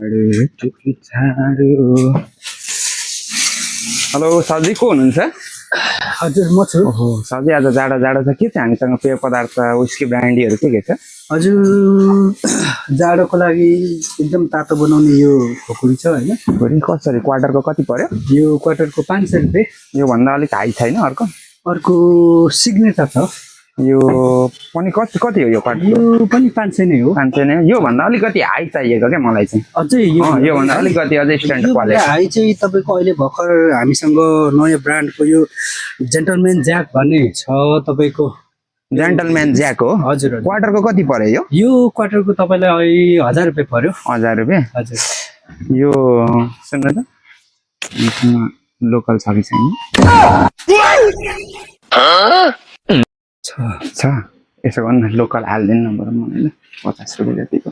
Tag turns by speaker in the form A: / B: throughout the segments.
A: Hello साजी को हुनुहुन्छ?
B: हजुर म छु।
A: ओहो साजी आज जाडो जाडो छ के छ हामीसँग पेय पदार्थ उस्की ब्रान्डीहरू के छ?
B: हजुर जाडोको लागि एकदम तातो बनाउने यो खुकुरी छ हैन।
A: खुकुरी कसरी क्वार्टरको कति पर्यो?
B: यो क्वार्टरको 500 रुपैयाँ।
A: यो भन्दा अलिक हाई छैन अर्को?
B: अर्को सिग्नेचर छ।
A: यो पनि कति कति हो यो क्वार्टर?
B: यो पनि 500 नै हो।
A: 500 नै। यो भन्दा अलिकति हाई चाहिएको क्या मलाई चाहिँ।
B: अझै
A: यो भन्दा अलिकति अझै स्ट्यान्डर्ड क्वालिटी।
B: हाई चाहिँ तपाईको अहिले भर्खर हामीसँग नयाँ ब्रान्डको यो जेन्टलम्यान ज्याक भन्ने छ तपाईको।
A: जेन्टलम्यान ज्याक हो?
B: हजुर।
A: क्वार्टरको कति पर्यो यो?
B: यो क्वार्टरको तपाईलाई 1000 रुपैयाँ पर्यो।
A: 1000 रुपैयाँ?
B: हजुर।
A: यो सुन्नु त लोकल छ कि छैन? छ यसो गर्नु न लोकल हालिदिनु न बरु मलाई ल 50 रुपैयाँ जतिको।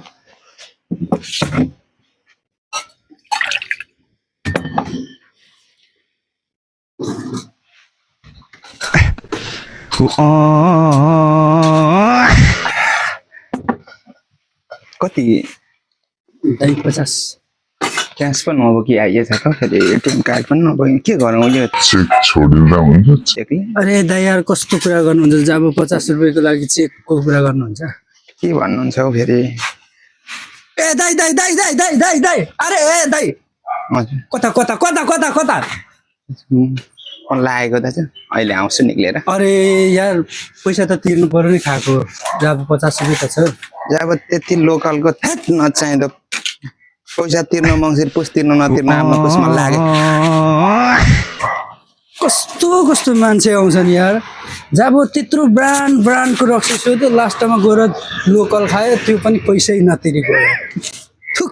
A: कति?
B: 50।
A: क्यास पनि नभयो कि आइएछ त फेरि एटिएम कार्ड पनि नभयो के गरौँ यो
C: चेक छोडिँदा हुन्छ
A: चेकले?
B: अरे दाइ यार कस्तो कुरा गर्नुहुन्छ जब 50 रुपैयाँको लागि चेकको कुरा गर्नुहुन्छ
A: के भन्नुहुन्छ हौ फेरि?
B: ए दाइ दाइ दाइ दाइ दाइ दाइ दाइ अरे ए दाइ
A: हजुर
B: कता कता कता कता कता
A: फोन लागेको दाजु अहिले आउँछु निक्लेर।
B: अरे यार पैसा त तिर्नु पर्यो नि खाएको जब 50 रुपैयाँ त छ।
A: जब त्यति लोकलको थ्याट नचाहिँदो पैसा तिर्नु मङ्सिर पुस तिर्नु नतिर्नु आफ्नो पुसमा लागे।
B: कस्तो कस्तो मान्छे आउँछन् यार जब त्यत्रो ब्रान्डको रक्सी त लास्टमा गएर लोकल खायो त्यो पनि पैसै नतिरेको थुक